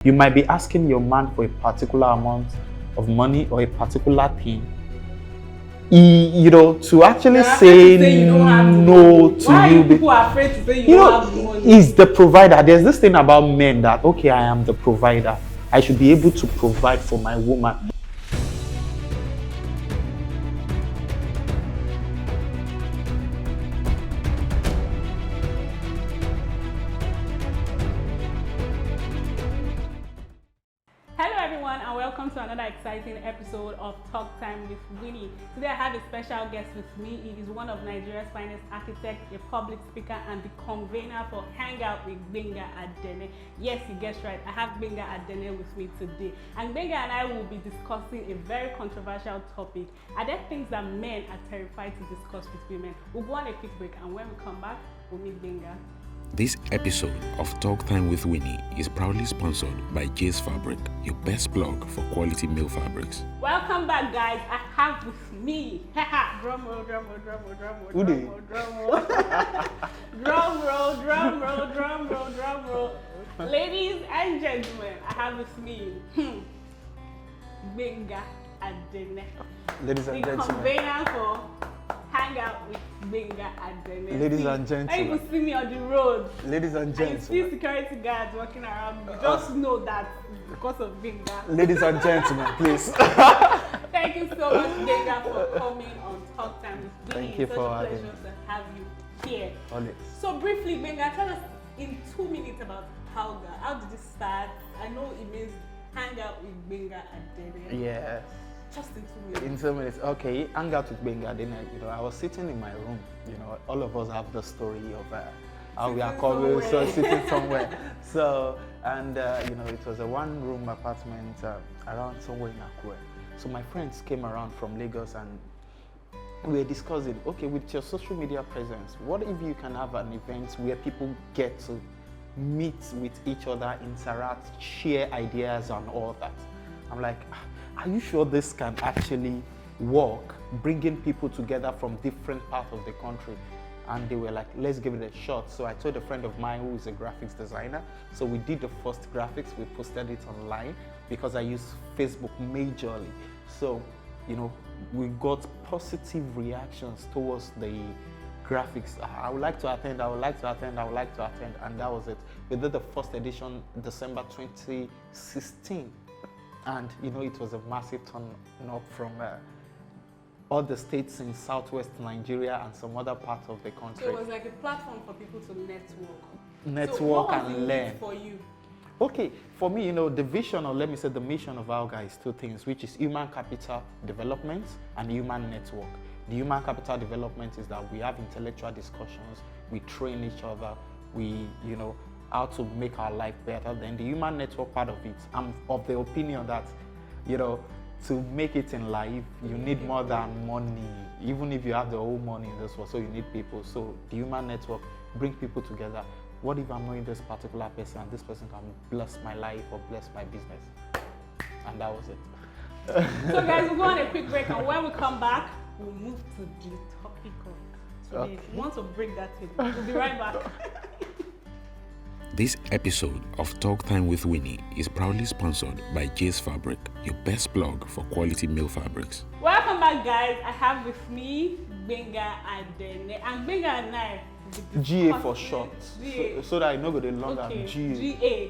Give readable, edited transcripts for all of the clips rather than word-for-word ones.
You might be asking your man for a particular amount of money or a particular thing. To actually say no to Why you. are people afraid to say you don't have the money? He's the provider. There's this thing about men that, okay, I am the provider. I should be able to provide for my woman. Hello everyone and welcome to another exciting episode of Talk Time with Winnie. Today I have a special guest with me. He is one of Nigeria's finest architects, a public speaker and the convener for Hangout with Gbenga Adene. Yes, you guessed right, I have Gbenga Adene with me today. And Gbenga and I will be discussing a very controversial topic. Are there things that men are terrified to discuss with women? We'll go on a quick break and when we come back, we'll meet Gbenga. This episode of Talk Time with Winnie is proudly sponsored by Jay's Fabric, your best blog for quality male fabrics. Welcome back, guys. I have with me, drum roll, drum roll, drum roll, drum roll, drum roll, drum roll, drum roll, drum roll, drum roll, drum roll. Ladies and gentlemen, I have with me Gbenga Adene. Ladies and the gentlemen. convener for Hangout with Gbenga Adene. Ladies and gentlemen. When you see me on the road, Ladies and and you gentlemen. see security guards walking around me, just know that it's because of Gbenga. Ladies and gentlemen, please. Thank you so much, Gbenga, for coming on Talk Time with Winnie. Thank you It's for such a having pleasure me. to have you here. Always. So briefly, Gbenga, tell us in 2 minutes about Hauga. How did it start? I know it means hang out with Gbenga Adene. Yes. Just in 2 minutes. In 2 minutes. Okay, hang out with Gbenga Adene. I was sitting in my room. All of us have the story of how we are coming, so sitting somewhere. So, and it was a one-room apartment around somewhere in Akure. So my friends came around from Lagos and we were discussing, okay, with your social media presence, what if you can have an event where people get to meet with each other, interact, share ideas and all that? I'm like, are you sure this can actually work, bringing people together from different parts of the country? And they were like, let's give it a shot. So I told a friend of mine who is a graphics designer. So we did the first graphics, we posted it online because I use Facebook majorly. So, we got positive reactions towards the graphics. I would like to attend, I would like to attend, I would like to attend. And that was it. We did the first edition December 2016. And it was a massive turn up from all the states in southwest Nigeria and some other parts of the country. So it was like a platform for people to network. So what was and the learn. need for you? Okay, for me, the vision, or let me say the mission of Hauga is two things, which is human capital development and human network. The human capital development is that we have intellectual discussions, we train each other, we, how to make our life better. Then the human network part of it, I'm of the opinion that, to make it in life, you need more than money. Even if you have the whole money in this world, so you need people. So the human network bring people together. What if I'm knowing this particular person and this person can bless my life or bless my business? And that was it. So guys, we'll go on a quick break and when we come back, we'll move to the topic of today. Okay. We want to break that table. We'll be right back. This episode of Talk Time with Winnie is proudly sponsored by Jay's Fabric, your best blog for quality male fabrics. Welcome back, guys. I have with me Gbenga Adene. And Gbenga and I GA for short. GA. So that I know the longer Okay, GA. GA.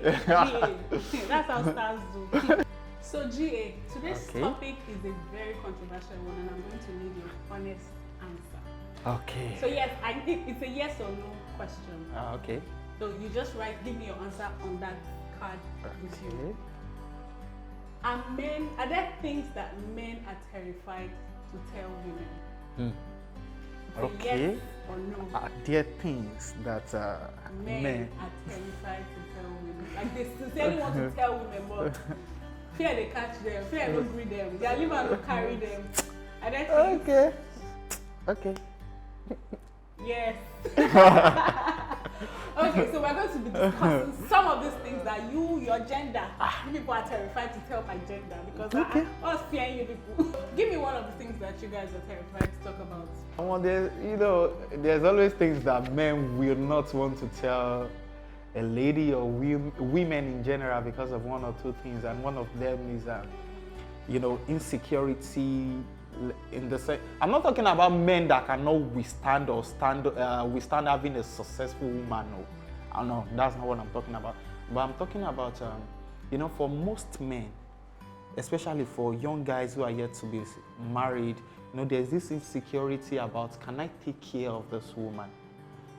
That's how stars do. So GA, today's Okay. topic is a very controversial one and I'm going to need your honest answer. Okay. So yes, it's a yes or no question. Okay. So you just give me your answer on that card with you. Are there things that men are terrified to tell women? Say Okay. yes or no? Are there things that Men are terrified to tell women. Like they sincerely want to tell women, but fear they catch them, fear they don't breed them, their liver will carry them. Are there things? Okay. Yes. Okay, so we're going to be discussing some of these things that your gender, you people are terrified to tell my gender because I was fearing you people. Give me one of the things that you guys are terrified to talk about. There's always things that men will not want to tell a lady or women in general because of one or two things, and one of them is, insecurity. In the sense, I'm not talking about men that cannot withstand having a successful woman. No, that's not what I'm talking about. But I'm talking about, for most men, especially for young guys who are yet to be married, there's this insecurity about, can I take care of this woman?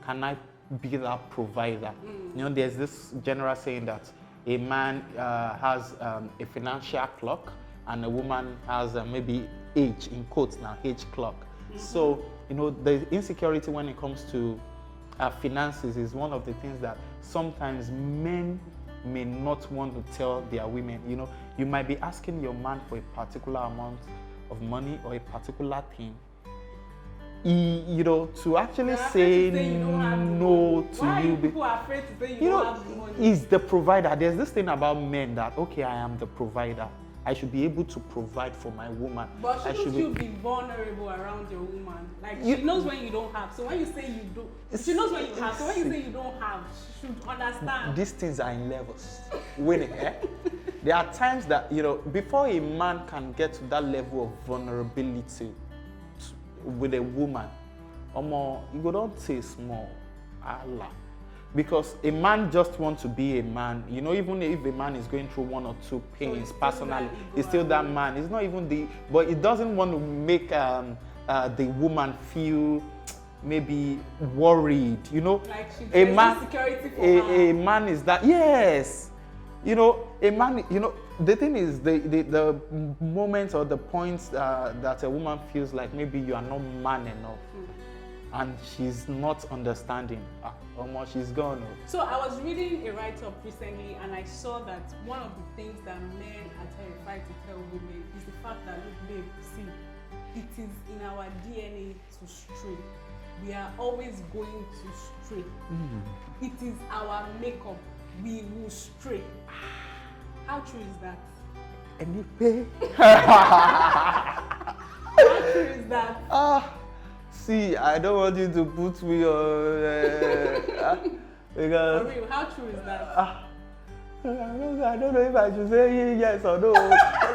Can I be that provider? There's this general saying that a man has a financial clock and a woman has maybe age, in quotes now, age clock. So, the insecurity when it comes to finances is one of the things that sometimes men may not want to tell their women. You might be asking your man for a particular amount of money or a particular thing. To actually say no to Why you. Why people are afraid to say you don't have the money? Is the provider. There's this thing about men that, okay, I am the provider. I should be able to provide for my woman. But shouldn't you be vulnerable around your woman? Like, she knows when you don't have. So when you say you don't, she knows when you have. So when you say you don't have, she should understand. These things are in levels. Winning, eh? There are times that, before a man can get to that level of vulnerability with a woman, you don't say small. Allah. Because a man just wants to be a man. Even if a man is going through one or two pains personally, it's still that man. It's not even but it doesn't want to make the woman feel maybe worried. Like she a man, security for her. A man is that, yes. A man, the thing is, the moments or the points that a woman feels like maybe you are not man enough. And she's not understanding. She's gone. So I was reading a write-up recently, and I saw that one of the things that men are terrified to tell women is the fact that, look, babe, see, it is in our DNA to stray. We are always going to stray. It is our makeup. We will stray. How true is that? Anyway. How true is that? See, I don't want you to put me on because. For real, how true is that? I don't know if I should say yes or no.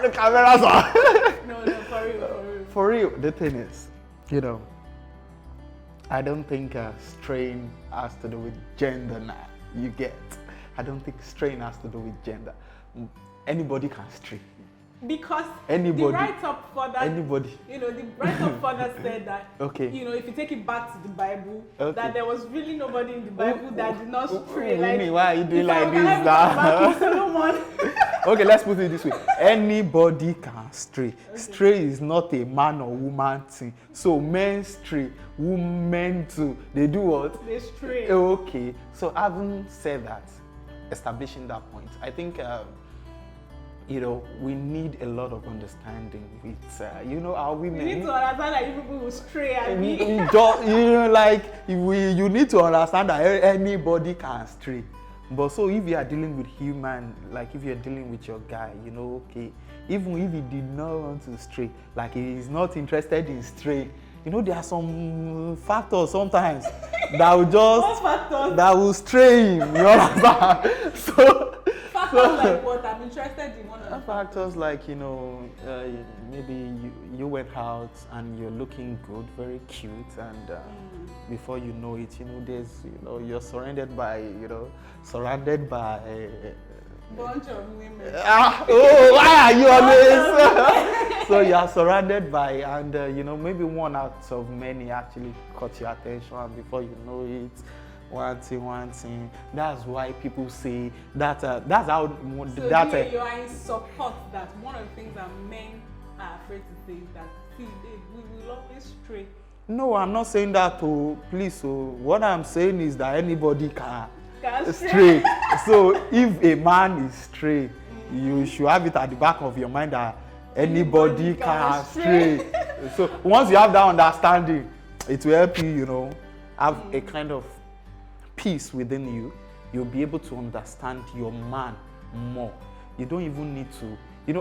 The cameras are. No, for real. For real, the thing is, I don't think straying has to do with gender now. You get? I don't think straying has to do with gender. Anybody can stray. Because anybody, the write-up for that, the write-up further said that, okay, if you take it back to the Bible, okay, that there was really nobody in the Bible that did not stray. Like, why are you doing like this now? Okay, let's put it this way. Anybody can stray. Okay. Stray is not a man or woman thing. So men stray, women too. They do what? They stray. Okay. So having said that, establishing that point, I think we need a lot of understanding with, our women. We need to understand that you people will stray. You need to understand that anybody can stray. But so if you are dealing with human, like if you're dealing with your guy, okay, even if he did not want to stray, like he is not interested in stray, there are some factors sometimes that will just, that will stray him, you understand? Factors like what? I'm interested in one of the factors like, maybe you went out and you're looking good, very cute, and before you know it, there's, you're surrounded by bunch of women. Why are you always? So you are surrounded by, and maybe one out of many actually caught your attention, and before you know it, one thing. That's why people say that. That's how. So you are in support that one of the things that men are afraid to say is that, see, we will always stray. No, I'm not saying that. Please. So what I'm saying is that anybody can stray. So if a man is stray, you should have it at the back of your mind that anybody can stray. So once you have that understanding, it will help you, have a kind of peace within you. You'll be able to understand your man more. You don't even need to,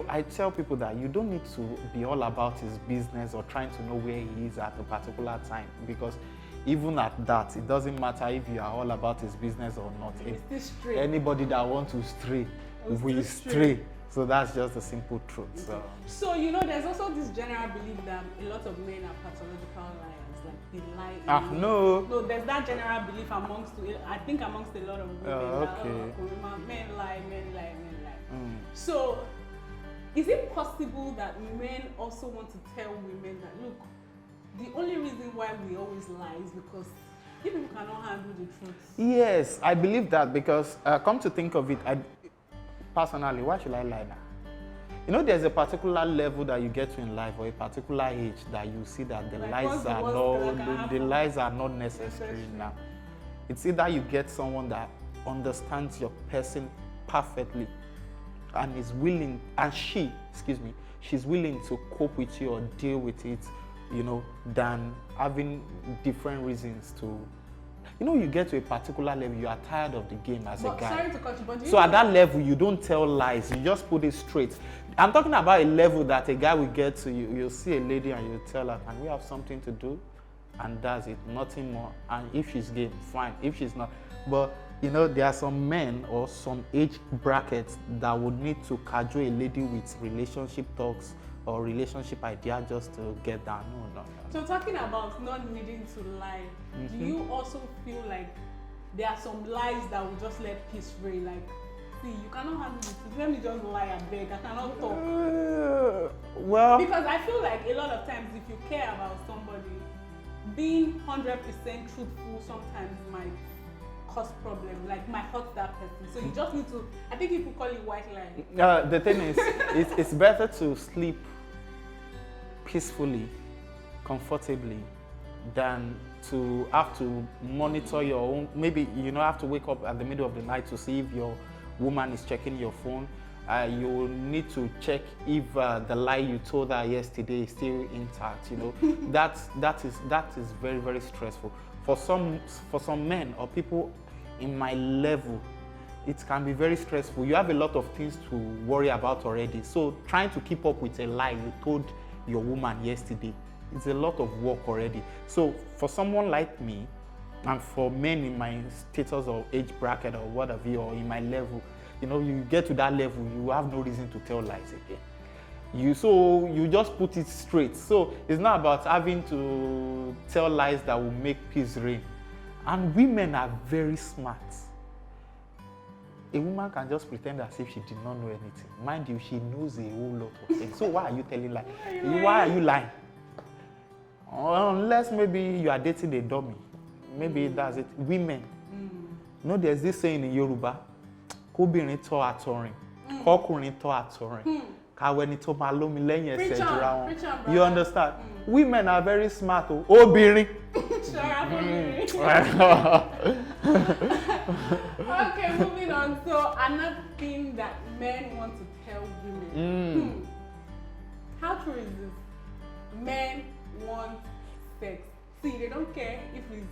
I tell people that you don't need to be all about his business or trying to know where he is at a particular time, because even at that, it doesn't matter if you are all about his business or not. It's still straight. Anybody that wants to stray will stray. So that's just the simple truth. So there's also this general belief that a lot of men are pathological liars, like they lie. No, there's that general belief amongst a lot of women that men lie. So is it possible that men also want to tell women that, look, the only reason why we always lie is because people cannot handle the truth? Yes, I believe that because come to think of it, personally, why should I lie now? There's a particular level that you get to in life, or a particular age that you see that the lies are not necessary now. It's either you get someone that understands your person perfectly and is willing, and she's willing to cope with you or deal with it, than having different reasons to. You get to a particular level, you are tired of the game as a guy. Sorry to cut you, but so at that level, you don't tell lies, you just put it straight. I'm talking about a level that a guy will get to, you'll see a lady and you tell her, can we have something to do? And that's it, nothing more. And if she's game, fine. If she's not. But, there are some men or some age brackets that would need to cajole a lady with relationship talks or relationship idea just to get down. No. So talking about not needing to lie, do you also feel like there are some lies that will just let peace reign? Like, see, you cannot handle this. Let me just lie and beg. I cannot talk. Well, because I feel like a lot of times if you care about somebody, being 100% truthful sometimes might cause problems, like might hurt that person. So you just need to, I think people call it white lie. The thing is, it's better to sleep peacefully, comfortably, than to have to monitor your own. Maybe have to wake up at the middle of the night to see if your woman is checking your phone. You need to check if the lie you told her yesterday is still intact. That is very, very stressful for some men or people in my level. It can be very stressful. You have a lot of things to worry about already. So trying to keep up with a lie you told your woman yesterday, it's a lot of work already. So for someone like me, and for men in my status or age bracket or whatever, or in my level, you get to that level, you have no reason to tell lies again. You just put it straight. So it's not about having to tell lies that will make peace reign. And women are very smart. A woman can just pretend as if she did not know anything. Mind you, she knows a whole lot of things. So why are you telling lies? Why are you lying? Unless maybe you are dating a dummy. Maybe that's it. Women. There's this saying in Yoruba. Kóbìnrin tọ́ àtọ̀rìn, kọ́kùnrin tọ́ àtọ̀rìn, káwẹ́ni tó máa lómi lẹ́yìn ẹsẹ̀ jura wọn. You understand? Women are very smart. Obìnrin. Okay, moving on. So another thing that men want to tell women. How true is this? Men want sex. See, they don't care if it's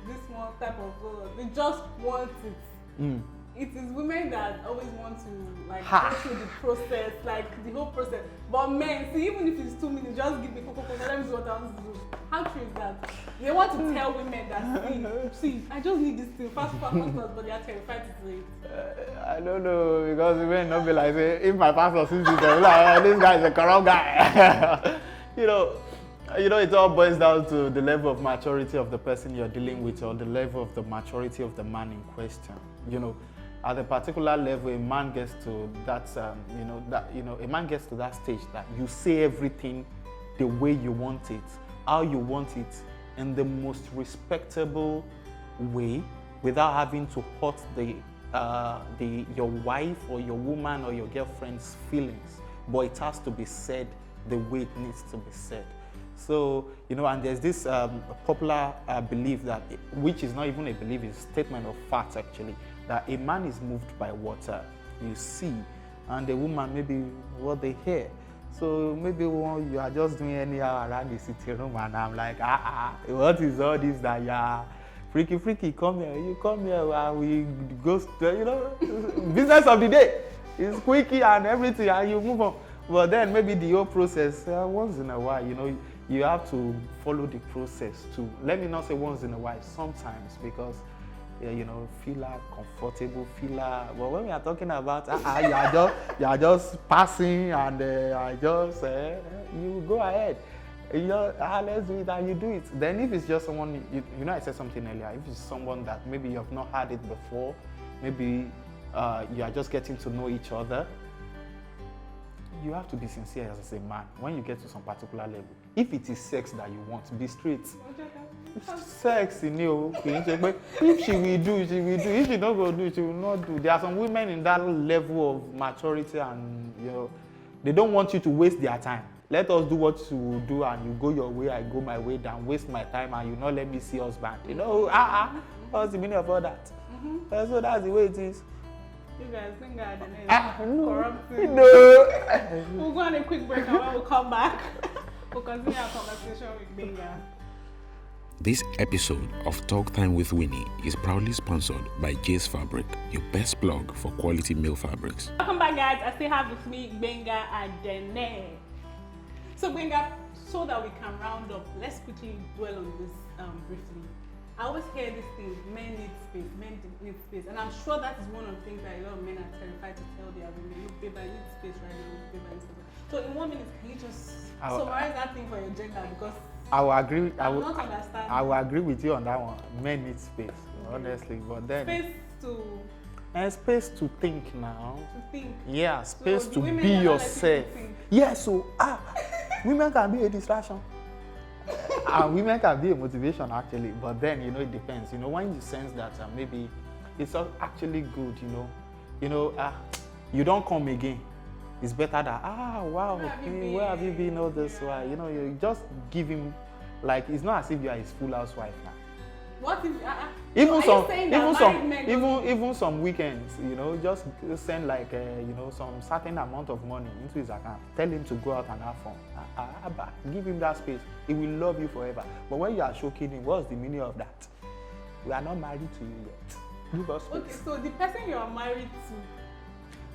this one type of girl. They just want it. It is women that always want to go through the process, like the whole process. But men, see, even if it's 2 minutes, just give me cocoa, let me see what I want to do. How true is that? They want to tell women that, see, I just need this thing, fast, but they are terrified to do it. I don't know, because women not be like, if my pastor sees this, they'll be like, this guy is a corrupt guy. It all boils down to the level of maturity of the person you're dealing with, or the level of the maturity of the man in question. At a particular level, a man gets to that, a man gets to that stage that you say everything the way you want it, how you want it, in the most respectable way, without having to hurt your wife or your woman or your girlfriend's feelings. But it has to be said the way it needs to be said. So, and there's this popular belief that, which is not even a belief, it's a statement of fact actually, that a man is moved by water, you see, and a woman maybe what they hear. So maybe you are just doing anyhow around the sitting room and I'm like, what is all this that you are freaky, come here, you come here, we go, business of the day. It's quickie and everything and you move on. But then maybe the whole process, once in a while, you have to follow the process too. Let me not say once in a while, sometimes, because you know, feel comfortable, but when we are talking about you are just passing and I just you go ahead. You know, let's do it, and you do it. Then if it's just someone, you know, I said something earlier, if it's someone that maybe you have not had it before, maybe you are just getting to know each other, you have to be sincere as a man when you get to some particular level. If it is sex that you want, be straight. Sex, you know, if she will do, she will do. If she don't go do, she will not do. There are some women in that level of maturity, and you know, they don't want you to waste their time. Let us do what you will do, and you go your way, I go my way, than waste my time and you not let me see husband. You know, what's the meaning of all that? So that's the way it is. You guys think Adene is corrupting? No. We'll go on a quick break and when we'll come back, we'll continue our conversation with Gbenga. This episode of Talk Time with Winnie is proudly sponsored by Jay's Fabric, your best blog for quality male fabrics. Welcome back, guys. I still have with me Gbenga Adene. So Gbenga, so that we can round up, let's quickly dwell on this briefly. I always hear this thing, men need space, and I'm sure that is one of the things that a lot of men are terrified to tell their women. Look, babe, I need space right now. Look, babe, I need space. So in 1 minute, can you just summarize that thing for your gender? Because I will agree. I will not understand. I will agree with you on that one. Men need space, honestly, but then space to think now. To think. Yeah, space to be yourself. Yeah, so women can be a distraction. And women can be a motivation actually, but then you know it depends. You know, when you sense that maybe it's actually good, you you don't come again. It's better that wow, where have you been all this while? You know, you just give him, like, it's not as if you are his full housewife now. What if even some weekends, you know, just send like some certain amount of money into his account. Tell him to go out and have fun. Give him that space. He will love you forever. But when you are shocking him, what's the meaning of that? We are not married to you yet. Give us space. Okay, so the person you are married to.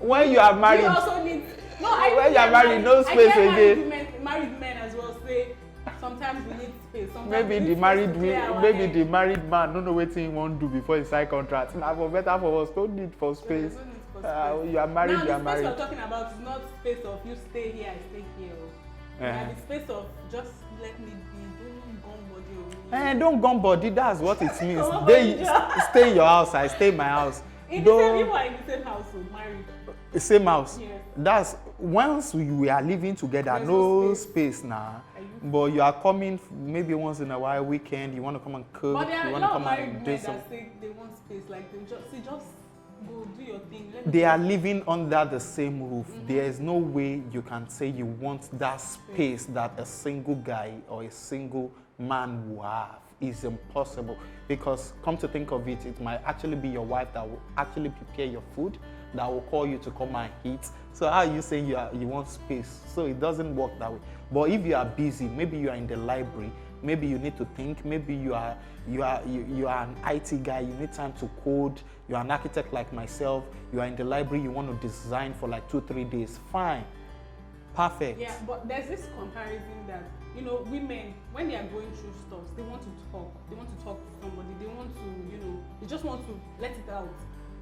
When you are married, you also need. When you are married, no space again. Married men as well say. Sometimes we need space. Maybe the married man don't know what he won't do before he sign contract. Now, for better for us, don't need for space. You are married. Now, you are married. The space we're talking about is not space of you stay here, I stay here. The space of just let me be. Don't gum body. Don't gum body. That's what it means. Stay in your house. I stay in my house. You are in the same house, married. Same house. Yes. That's once we are living together. There's no space now. But you are coming maybe once in a while, weekend. You want to come and cook. But there are you a want to lot come of married and men do that say they want space. Like they just go do your thing. They are living under the same roof. There is no way you can say you want that space that a single guy or a single man will have. It's impossible, because come to think of it, it might actually be your wife that will actually prepare your food, that will call you to come and eat. So how are you saying you want space? So it doesn't work that way. But if you are busy, maybe you are in the library, maybe you need to think, maybe you are an IT guy, you need time to code, you're an architect like myself, you are in the library, you want to design for like 2-3 days, fine, perfect. Yeah, but there's this comparison that, women, when they are going through stuff, they want to talk to somebody, they just want to let it out.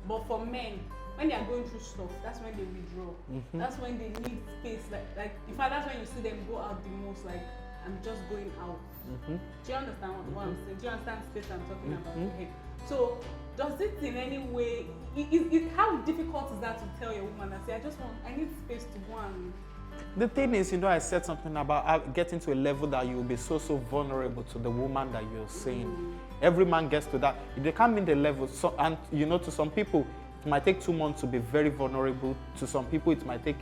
But for men, when they are going through stuff, that's when they withdraw. That's when they need space. Like in fact, that's when you see them go out the most. Like, I'm just going out. Do you understand what I'm saying? Do you understand the space I'm talking about? Okay. So, does it in any way? How difficult is that to tell your woman and say, I need space to go and. The thing is, I said something about getting to a level that you will be so vulnerable to the woman that you're seeing. Every man gets to that. They can't meet the level. So, and to some people, it might take 2 months to be very vulnerable. To some people, it might take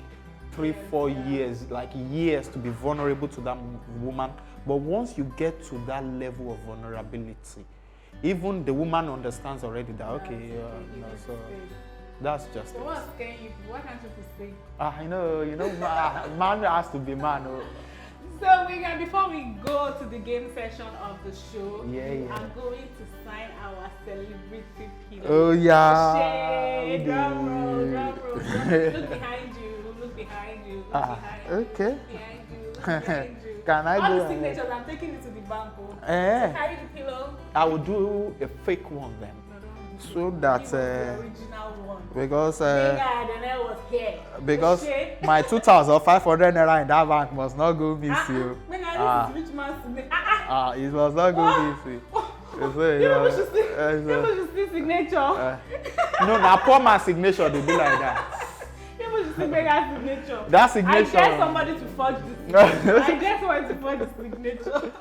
3-4 years, like years, to be vulnerable to that woman. But once you get to that level of vulnerability, even the woman understands already that, so that's just it. So what's scaring you? Why can't you stay? I know, man has to be man. So before we go to the game session of the show, we are going to sign our celebrity pillow. Oh yeah. Drum roll. Look behind you. Look behind you. Okay. Look behind you. Can I All go the ahead? signatures, I'm taking it to the bank. Oh. Eh. So carry the pillow. I will do a fake one then. So that the original one. because Gbenga Adene was here. because Okay. my 2,500 naira in that bank must not go miss you. Gbenga, this is rich man's signature. It must not go miss you. People should see signature. No, now poor man's signature they be like that. People should see Gbenga's signature. That signature. I dare somebody to forge this. I dare somebody to forge the signature.